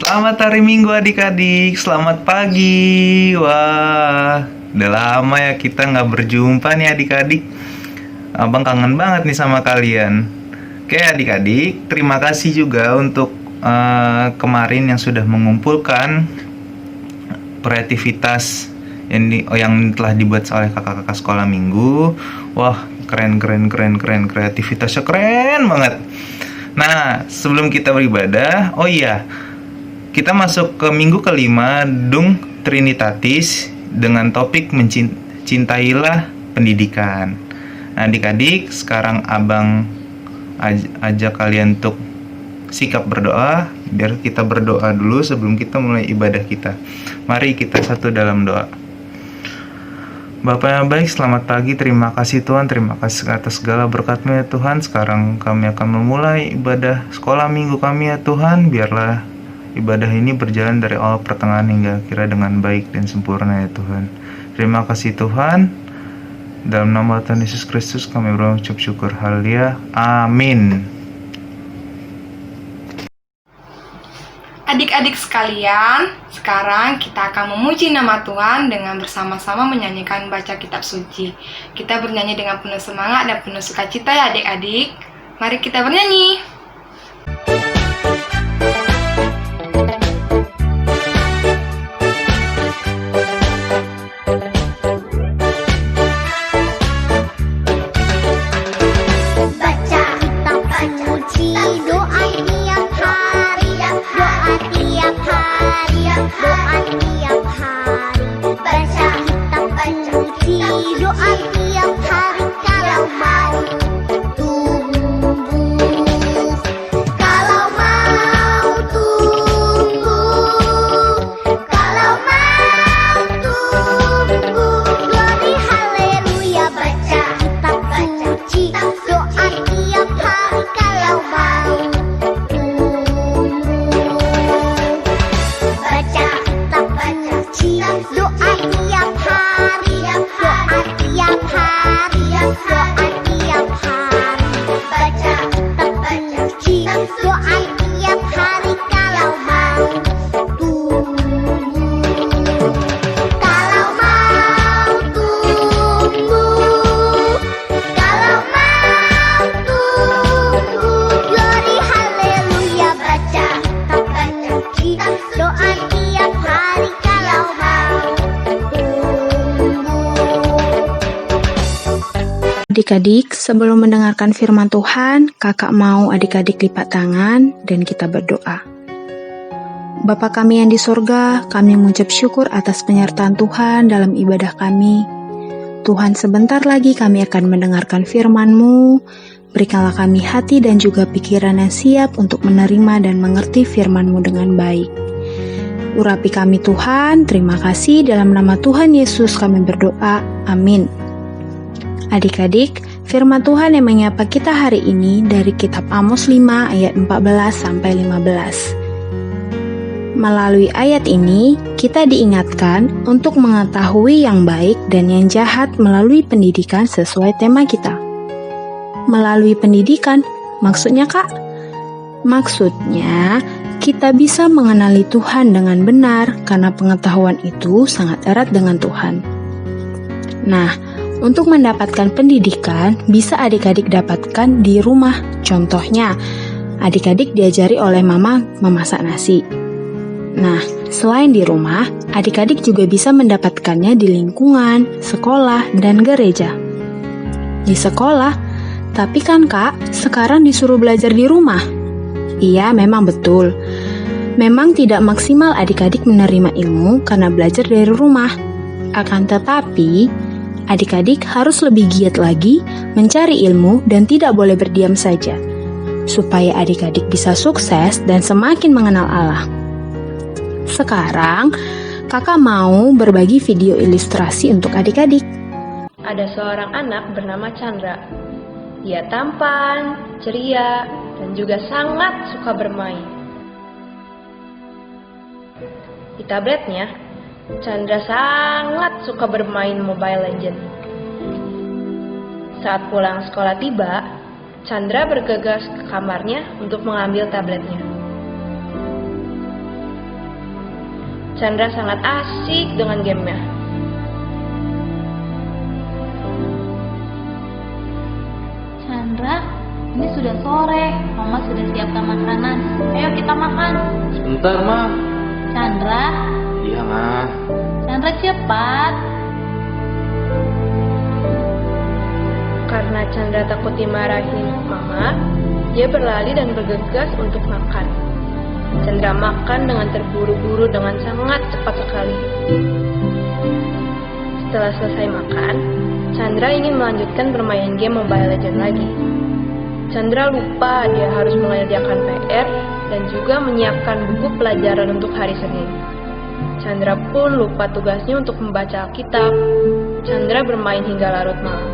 Selamat hari Minggu adik-adik, selamat pagi. Wah, udah lama ya kita nggak berjumpa nih adik-adik. Abang kangen banget nih sama kalian. Oke adik-adik, terima kasih juga untuk kemarin yang sudah mengumpulkan kreativitas yang telah dibuat oleh kakak-kakak sekolah minggu. Wah, keren, kreativitasnya keren banget. Nah, sebelum kita beribadah, oh iya, kita masuk ke minggu kelima Dung Trinitatis dengan topik mencintailah pendidikan. Nah, adik-adik, sekarang abang ajak kalian untuk sikap berdoa. Biar kita berdoa dulu sebelum kita mulai ibadah kita. Mari kita satu dalam doa. Bapa yang baik, selamat pagi. Terima kasih Tuhan, terima kasih atas segala berkat-Mu ya Tuhan. Sekarang kami akan memulai ibadah sekolah minggu kami ya Tuhan. Biarlah ibadah ini berjalan dari awal pertengahan hingga akhir dengan baik dan sempurna ya Tuhan. Terima kasih Tuhan. Dalam nama Tuhan Yesus Kristus kami berucap syukur. Haleluya. Amin. Adik-adik sekalian, sekarang kita akan memuji nama Tuhan dengan bersama-sama menyanyikan baca kitab suci. Kita bernyanyi dengan penuh semangat dan penuh sukacita ya adik-adik. Mari kita bernyanyi. Adik-adik, sebelum mendengarkan firman Tuhan, kakak mau adik-adik lipat tangan dan kita berdoa. Bapa kami yang di surga, kami mengucap syukur atas penyertaan Tuhan dalam ibadah kami. Tuhan, sebentar lagi kami akan mendengarkan firman-Mu. Berikanlah kami hati dan juga pikiran yang siap untuk menerima dan mengerti firman-Mu dengan baik. Urapi kami Tuhan, terima kasih dalam nama Tuhan Yesus kami berdoa, amin. Adik-adik, firman Tuhan yang menyapa kita hari ini dari kitab Amos 5 ayat 14-15. Melalui ayat ini, kita diingatkan untuk mengetahui yang baik dan yang jahat melalui pendidikan sesuai tema kita. Melalui pendidikan, maksudnya Kak? Maksudnya, kita bisa mengenali Tuhan dengan benar karena pengetahuan itu sangat erat dengan Tuhan. Nah, untuk mendapatkan pendidikan, bisa adik-adik dapatkan di rumah. Contohnya, adik-adik diajari oleh mama memasak nasi. Nah, selain di rumah, adik-adik juga bisa mendapatkannya di lingkungan, sekolah, dan gereja. Di sekolah, tapi kan Kak, sekarang disuruh belajar di rumah. Iya, memang betul. Memang tidak maksimal adik-adik menerima ilmu karena belajar dari rumah. Akan tetapi, adik-adik harus lebih giat lagi mencari ilmu dan tidak boleh berdiam saja, supaya adik-adik bisa sukses dan semakin mengenal Allah. Sekarang, kakak mau berbagi video ilustrasi untuk adik-adik. Ada seorang anak bernama Chandra. Dia tampan, ceria, dan juga sangat suka bermain. Di tabletnya, Chandra sangat suka bermain Mobile Legends. Saat pulang sekolah tiba, Chandra bergegas ke kamarnya untuk mengambil tabletnya. Chandra sangat asik dengan gamenya. Chandra, ini sudah sore. Mama sudah siapkan makanan. Ayo kita makan. Sebentar, Ma. Chandra, Iya, Ma. Chandra cepat. Karena Chandra takut dimarahin Mama, dia berlari dan bergegas untuk makan. Chandra makan dengan terburu-buru dengan sangat cepat sekali. Setelah selesai makan, Chandra ingin melanjutkan bermain game Mobile Legends lagi. Chandra lupa dia harus mengerjakan PR dan juga menyiapkan buku pelajaran untuk hari Senin. Chandra pun lupa tugasnya untuk membaca Alkitab. Chandra bermain hingga larut malam.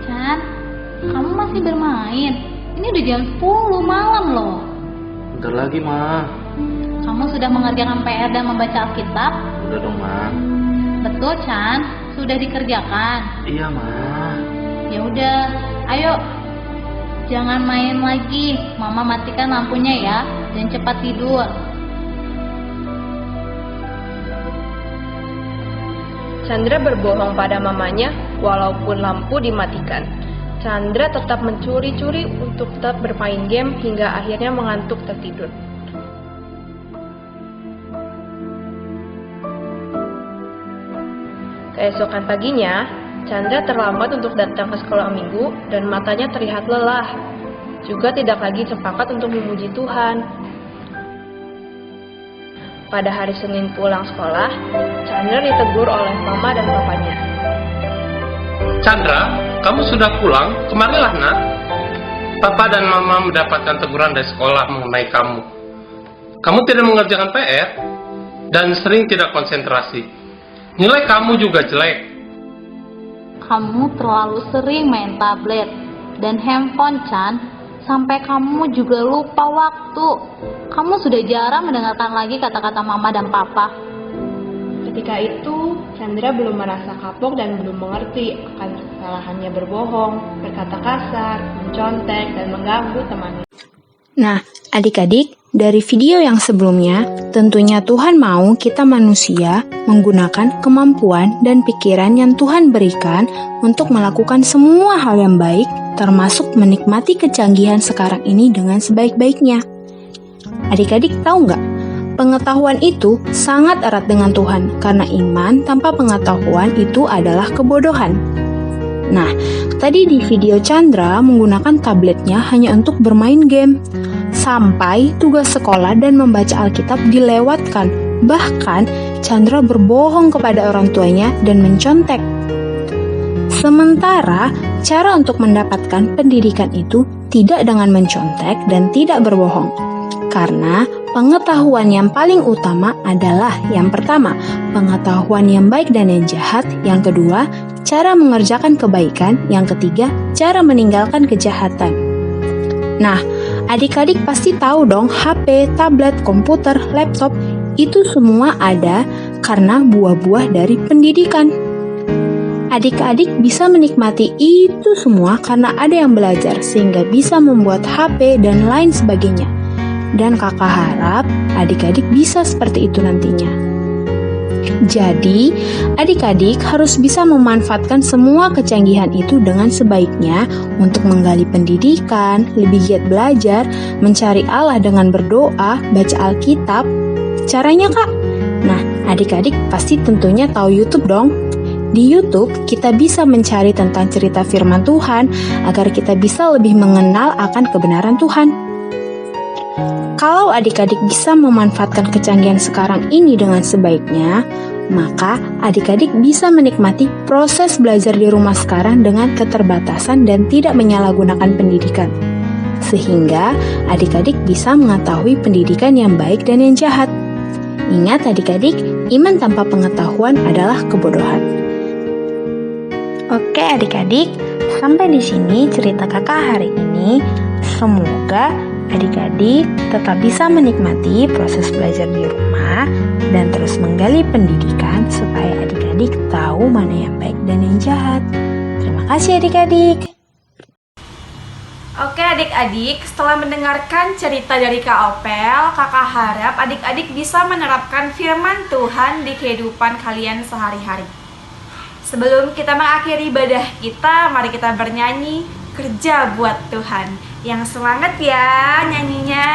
Chan, kamu masih bermain? Ini udah jam 10 malam loh. Bentar lagi, Ma. Kamu sudah mengerjakan PR dan membaca Alkitab? Udah dong, Ma. Betul, Chan. Sudah dikerjakan. Iya, Ma. Ya udah, ayo. Jangan main lagi. Mama matikan lampunya ya, dan cepat tidur. Chandra berbohong pada mamanya walaupun lampu dimatikan. Chandra tetap mencuri-curi untuk tetap bermain game hingga akhirnya mengantuk tertidur. Keesokan paginya, Chandra terlambat untuk datang ke sekolah minggu dan matanya terlihat lelah. Juga tidak lagi sepakat untuk memuji Tuhan. Pada hari Senin pulang sekolah, Chandra ditegur oleh mama dan papanya. Chandra, kamu sudah pulang? Kemarilah, Nak. Papa dan Mama mendapatkan teguran dari sekolah mengenai kamu. Kamu tidak mengerjakan PR dan sering tidak konsentrasi. Nilai kamu juga jelek. Kamu terlalu sering main tablet dan handphone, Chan. Sampai kamu juga lupa waktu. Kamu sudah jarang mendengarkan lagi kata-kata mama dan papa. Ketika itu, Chandra belum merasa kapok dan belum mengerti akan kesalahannya berbohong, berkata kasar, mencontek, dan mengganggu temannya. Nah, adik-adik, dari video yang sebelumnya, tentunya Tuhan mau kita manusia menggunakan kemampuan dan pikiran yang Tuhan berikan untuk melakukan semua hal yang baik, termasuk menikmati kecanggihan sekarang ini dengan sebaik-baiknya. Adik-adik tahu nggak? Pengetahuan itu sangat erat dengan Tuhan, karena iman tanpa pengetahuan itu adalah kebodohan. Nah, tadi di video Chandra menggunakan tabletnya hanya untuk bermain game. Sampai tugas sekolah dan membaca Alkitab dilewatkan. Bahkan, Chandra berbohong kepada orang tuanya dan mencontek. Sementara, cara untuk mendapatkan pendidikan itu tidak dengan mencontek dan tidak berbohong. Karena pengetahuan yang paling utama adalah yang pertama, pengetahuan yang baik dan yang jahat. Yang kedua, cara mengerjakan kebaikan. Yang ketiga, cara meninggalkan kejahatan. Nah, adik-adik pasti tahu dong HP, tablet, komputer, laptop, itu semua ada karena buah-buah dari pendidikan. Adik-adik bisa menikmati itu semua karena ada yang belajar sehingga bisa membuat HP dan lain sebagainya. Dan kakak harap adik-adik bisa seperti itu nantinya. Jadi, adik-adik harus bisa memanfaatkan semua kecanggihan itu dengan sebaiknya untuk menggali pendidikan, lebih giat belajar, mencari Allah dengan berdoa, baca Alkitab. Caranya, Kak? Nah, adik-adik pasti tentunya tahu YouTube dong. Di YouTube, kita bisa mencari tentang cerita firman Tuhan agar kita bisa lebih mengenal akan kebenaran Tuhan. Kalau adik-adik bisa memanfaatkan kecanggihan sekarang ini dengan sebaiknya, maka adik-adik bisa menikmati proses belajar di rumah sekarang dengan keterbatasan dan tidak menyalahgunakan pendidikan. Sehingga adik-adik bisa mengetahui pendidikan yang baik dan yang jahat. Ingat adik-adik, iman tanpa pengetahuan adalah kebodohan. Oke adik-adik, sampai di sini cerita kakak hari ini. Semoga adik-adik tetap bisa menikmati proses belajar di rumah dan terus menggali pendidikan supaya adik-adik tahu mana yang baik dan yang jahat. Terima kasih adik-adik. Oke adik-adik, setelah mendengarkan cerita dari Kak Opel, kakak harap adik-adik bisa menerapkan firman Tuhan di kehidupan kalian sehari-hari. Sebelum kita mengakhiri ibadah kita, mari kita bernyanyi Kerja Buat Tuhan. Yang semangat ya nyanyinya.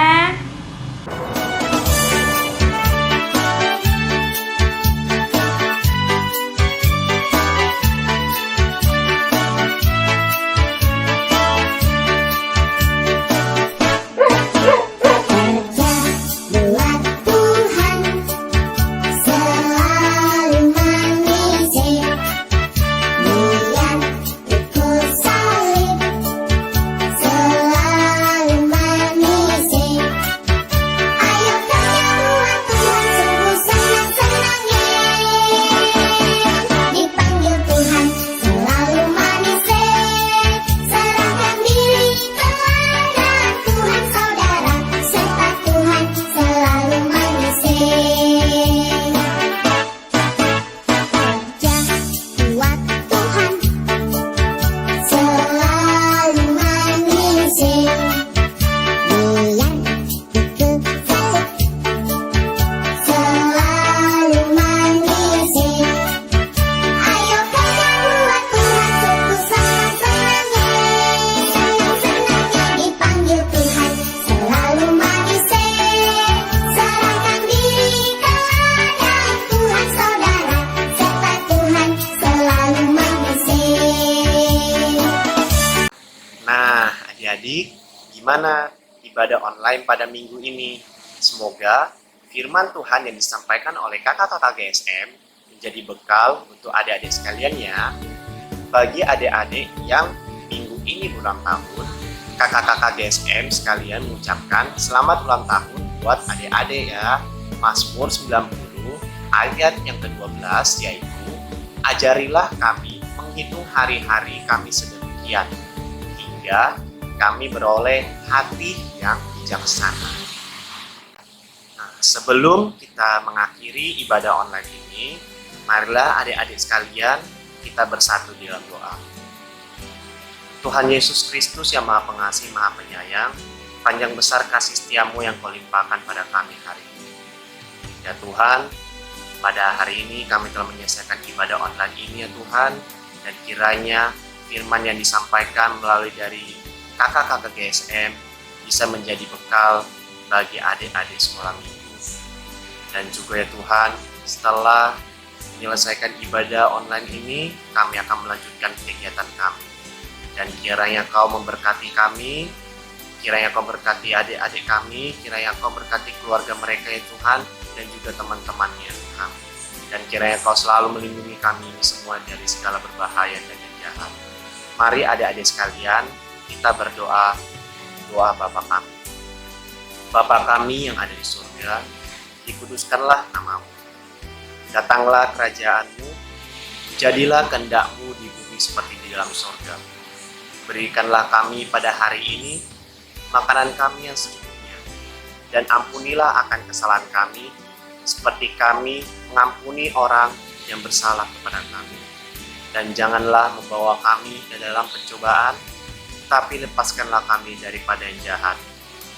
Adik-adik, gimana ibadah online pada minggu ini? Semoga firman Tuhan yang disampaikan oleh kakak-kakak GSM menjadi bekal untuk adik-adik sekalian ya. Bagi adik-adik yang minggu ini ulang tahun, kakak-kakak GSM sekalian mengucapkan selamat ulang tahun buat adik-adik ya. Mazmur 90 ayat yang ke-12 yaitu, ajarilah kami menghitung hari-hari kami sedemikian, hingga kami beroleh hati yang bijaksana. Nah, sebelum kita mengakhiri ibadah online ini, marilah adik-adik sekalian kita bersatu di dalam doa. Tuhan Yesus Kristus yang Maha Pengasih, Maha Penyayang, panjang besar kasih setiamu yang Kau limpahkan pada kami hari ini. Ya Tuhan, pada hari ini kami telah menyelesaikan ibadah online ini ya Tuhan, dan kiranya firman yang disampaikan melalui dari kakak-kakak GSM bisa menjadi bekal bagi adik-adik sekolah minggu. Dan juga ya Tuhan, setelah menyelesaikan ibadah online ini, kami akan melanjutkan kegiatan kami. Dan kiranya Kau memberkati kami, kiranya Kau berkati adik-adik kami, kiranya Kau berkati keluarga mereka ya Tuhan, dan juga teman-temannya Tuhan. Dan kiranya Kau selalu melindungi kami ini semua dari segala berbahaya dan yang jahat. Mari adik-adik sekalian, kita berdoa, doa Bapa kami. Bapa kami yang ada di surga, dikuduskanlah nama-Mu. Datanglah kerajaan-Mu, jadilah kehendak-Mu di bumi seperti di dalam surga. Berikanlah kami pada hari ini makanan kami yang secukupnya, dan ampunilah akan kesalahan kami, seperti kami mengampuni orang yang bersalah kepada kami. Dan janganlah membawa kami ke dalam pencobaan, tapi lepaskanlah kami daripada yang jahat.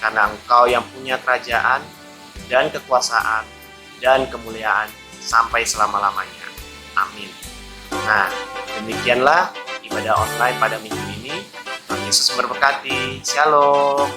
Karena Engkau yang punya kerajaan, dan kekuasaan, dan kemuliaan, sampai selama-lamanya. Amin. Nah, demikianlah ibadah online pada minggu ini. Tuhan Yesus memberkati. Shalom.